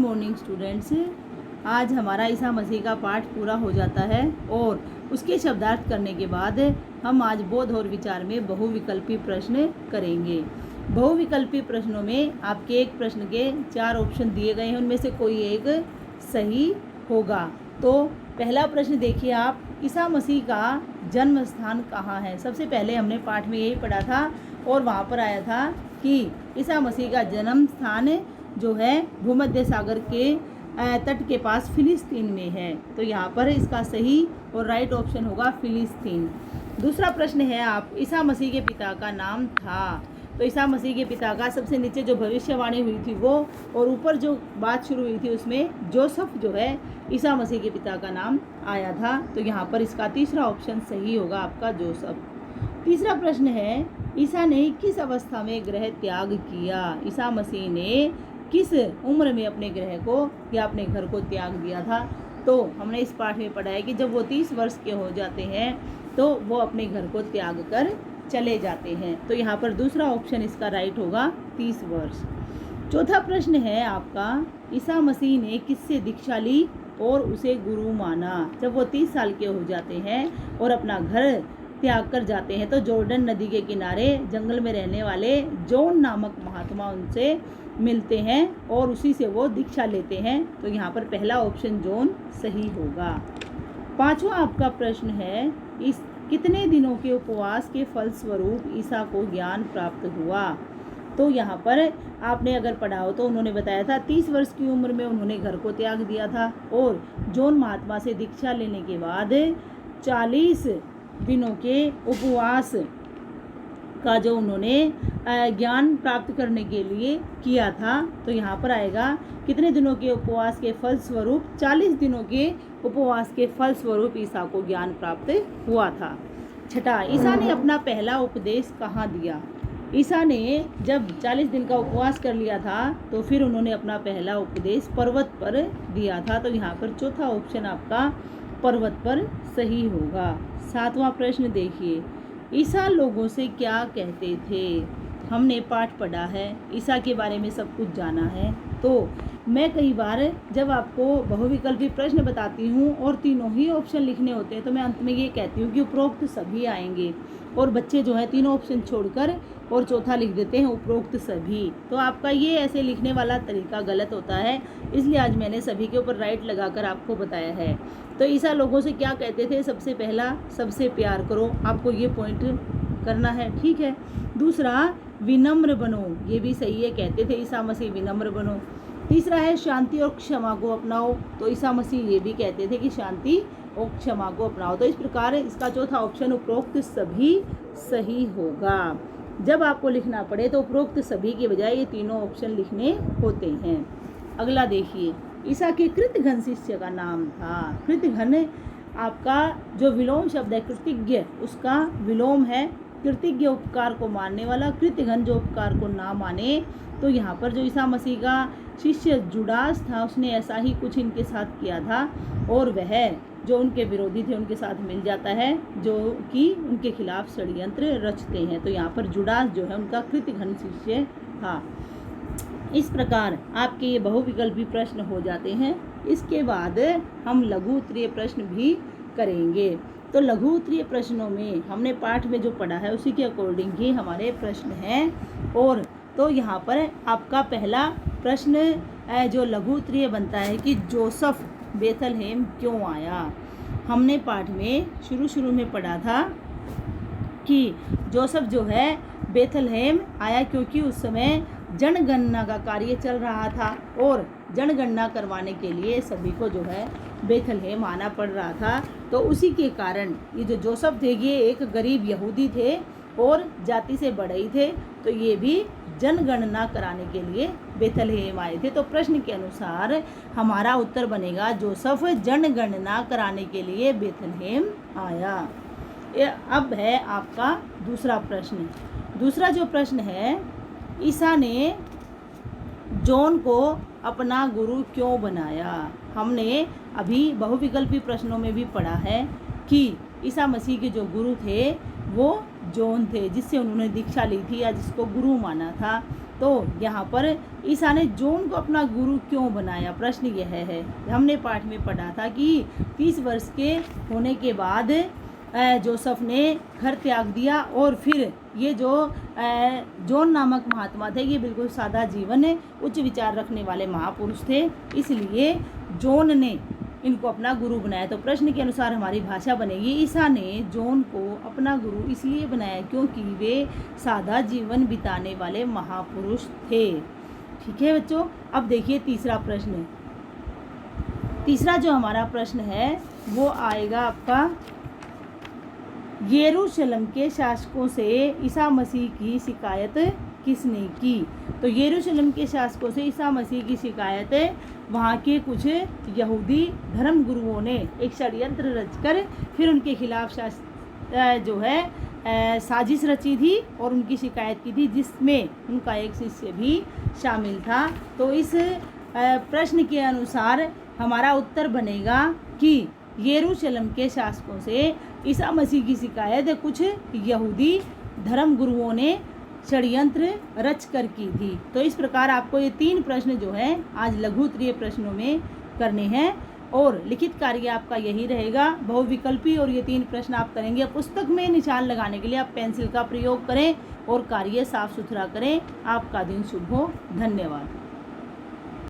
Morning students. आज हमारा ईसा मसीह का पाठ पूरा हो जाता है और उसके शब्दार्थ करने के बाद हम आज बोध और विचार में बहुविकल्पी प्रश्न करेंगे। बहुविकल्पी प्रश्नों में आपके एक प्रश्न के 4 ऑप्शन दिए गए हैं, उनमें से कोई एक सही होगा। तो पहला प्रश्न देखिए आप, ईसा मसीह का जन्म स्थान कहाँ है। सबसे पहले हमने पाठ में यही पढ़ा था और वहाँ पर आया था कि ईसा मसीह का जन्म स्थान जो है भूमध्य सागर के तट के पास फिलिस्तीन में है। तो यहाँ पर इसका सही और राइट ऑप्शन होगा फिलिस्तीन। दूसरा प्रश्न है आप, ईसा मसीह के पिता का नाम था। तो ईसा मसीह के पिता का सबसे नीचे जो भविष्यवाणी हुई थी वो, और ऊपर जो बात शुरू हुई थी उसमें जोसेफ जो है ईसा मसीह के पिता का नाम आया था। तो यहाँ पर इसका तीसरा ऑप्शन सही होगा आपका जोसेफ। तीसरा प्रश्न है, ईसा ने किस अवस्था में ग्रह त्याग किया। ईसा मसीह ने किस उम्र में अपने ग्रह को या अपने घर को त्याग दिया था। तो हमने इस पाठ में पढ़ा है कि जब वो 30 वर्ष के हो जाते हैं तो वो अपने घर को त्याग कर चले जाते हैं। तो यहाँ पर दूसरा ऑप्शन इसका राइट होगा 30 वर्ष। चौथा प्रश्न है आपका, ईसा मसीह ने किससे दीक्षा ली और उसे गुरु माना। जब वो 30 साल के हो जाते हैं और अपना घर त्याग कर जाते हैं तो जॉर्डन नदी के किनारे जंगल में रहने वाले जॉन नामक महात्मा उनसे मिलते हैं और उसी से वो दीक्षा लेते हैं। तो यहाँ पर पहला ऑप्शन जॉन सही होगा। पांचवा आपका प्रश्न है, इस कितने दिनों के उपवास के फलस्वरूप ईसा को ज्ञान प्राप्त हुआ। तो यहाँ पर आपने अगर पढ़ा हो तो उन्होंने बताया था 30 वर्ष की उम्र में उन्होंने घर को त्याग दिया था और जॉन महात्मा से दीक्षा लेने के बाद 40 दिनों के उपवास का जो उन्होंने ज्ञान प्राप्त करने के लिए किया था। तो यहाँ पर आएगा कितने दिनों के उपवास के फलस्वरूप, 40 दिनों के उपवास के फलस्वरूप ईसा को ज्ञान प्राप्त हुआ था। छठा, ईसा ने अपना पहला उपदेश कहाँ दिया। ईसा ने जब 40 दिन का उपवास कर लिया था तो फिर उन्होंने अपना पहला उपदेश पर्वत पर दिया था। तो यहाँ पर चौथा ऑप्शन आपका पर्वत पर सही होगा। सातवां प्रश्न देखिए, ईसा लोगों से क्या कहते थे। हमने पाठ पढ़ा है, ईसा के बारे में सब कुछ जाना है। तो मैं कई बार जब आपको बहुविकल्पी प्रश्न बताती हूँ और तीनों ही ऑप्शन लिखने होते हैं तो मैं अंत में ये कहती हूँ कि उपरोक्त सभी आएंगे, और बच्चे जो है तीनों ऑप्शन छोड़कर और चौथा लिख देते हैं उपरोक्त सभी। तो आपका ये ऐसे लिखने वाला तरीका गलत होता है, इसलिए आज मैंने सभी के ऊपर राइट लगाकर आपको बताया है। तो ईसा लोगों से क्या कहते थे, सबसे पहला सबसे प्यार करो, आपको ये पॉइंट करना है, ठीक है। दूसरा विनम्र बनो, ये भी सही है, कहते थे ईसा मसीह विनम्र बनो। तीसरा है शांति और क्षमा को अपनाओ, तो ईसा मसीह ये भी कहते थे कि शांति और क्षमा को अपनाओ। तो इस प्रकार इसका चौथा ऑप्शन उपरोक्त सभी सही होगा। जब आपको लिखना पड़े तो उपरोक्त सभी के बजाय ये तीनों ऑप्शन लिखने होते हैं। अगला देखिए, ईसा के कृतघ्न शिष्य का नाम था। कृतघ्न आपका जो विलोम शब्द है कृतज्ञ, उसका विलोम है कृतज्ञ, उपकार को मानने वाला। कृतघ्न जो उपकार को ना माने। तो यहाँ पर जो ईसा मसीह का शिष्य जुडास था उसने ऐसा ही कुछ इनके साथ किया था और वह जो उनके विरोधी थे उनके साथ मिल जाता है, जो कि उनके खिलाफ षड्यंत्र रचते हैं। तो यहाँ पर जुडास जो है उनका कृतघ्न शिष्य था। इस प्रकार आपके ये बहुविकल्पी प्रश्न हो जाते हैं। इसके बाद हम लघु उत्तरीय प्रश्न भी करेंगे। तो लघु उत्तरीय प्रश्नों में हमने पाठ में जो पढ़ा है उसी के अकॉर्डिंग ही हमारे प्रश्न हैं। और तो यहाँ पर आपका पहला प्रश्न जो लघु उत्तरीय बनता है कि जोसेफ बेथलहेम क्यों आया। हमने पाठ में शुरू में पढ़ा था कि जोसेफ जो है बेथलहेम आया क्योंकि उस समय जनगणना का कार्य चल रहा था और जनगणना करवाने के लिए सभी को जो है बेथलहेम आना पड़ रहा था। तो उसी के कारण ये जो जोसेफ थे ये एक गरीब यहूदी थे और जाति से बड़े ही थे, तो ये भी जनगणना कराने के लिए बेथलहेम आए थे। तो प्रश्न के अनुसार हमारा उत्तर बनेगा जोसेफ जनगणना कराने के लिए बेथलहेम आया। अब है आपका दूसरा प्रश्न। दूसरा जो प्रश्न है, ईसा ने जॉन को अपना गुरु क्यों बनाया। हमने अभी बहुविकल्पी प्रश्नों में भी पढ़ा है कि ईसा मसीह के जो गुरु थे वो जॉन थे, जिससे उन्होंने दीक्षा ली थी या जिसको गुरु माना था। तो यहाँ पर ईसा ने जॉन को अपना गुरु क्यों बनाया, प्रश्न यह है। हमने पाठ में पढ़ा था कि 30 वर्ष के होने के बाद जोसेफ ने घर त्याग दिया और फिर ये जो जॉन नामक महात्मा थे, ये बिल्कुल सादा जीवन उच्च विचार रखने वाले महापुरुष थे, इसलिए जॉन ने इनको अपना गुरु बनाया। तो प्रश्न के अनुसार हमारी भाषा बनेगी, ईसा ने जॉन को अपना गुरु इसलिए बनाया क्योंकि वे सादा जीवन बिताने वाले महापुरुष थे। ठीक है बच्चों, अब देखिए तीसरा प्रश्न। तीसरा जो हमारा प्रश्न है वो आएगा आपका, यरूशलेम के शासकों से ईसा मसीह की शिकायत किसने की। तो यरूशलेम के शासकों से ईसा मसीह की शिकायत वहाँ के कुछ यहूदी धर्म गुरुओं ने एक षड्यंत्र रचकर फिर उनके खिलाफ जो है साजिश रची थी और उनकी शिकायत की थी, जिसमें उनका एक शिष्य भी शामिल था। तो इस प्रश्न के अनुसार हमारा उत्तर बनेगा कि यरूशलेम के शासकों से ईसा मसीह की शिकायत कुछ यहूदी धर्म गुरुओं ने षड्यंत्र रच कर की थी। तो इस प्रकार आपको ये 3 प्रश्न जो हैं आज लघु उत्तरीय प्रश्नों में करने हैं और लिखित कार्य आपका यही रहेगा, बहुविकल्पी, और ये 3 प्रश्न आप करेंगे। पुस्तक में निशान लगाने के लिए आप पेंसिल का प्रयोग करें और कार्य साफ सुथरा करें। आपका दिन शुभ हो। धन्यवाद।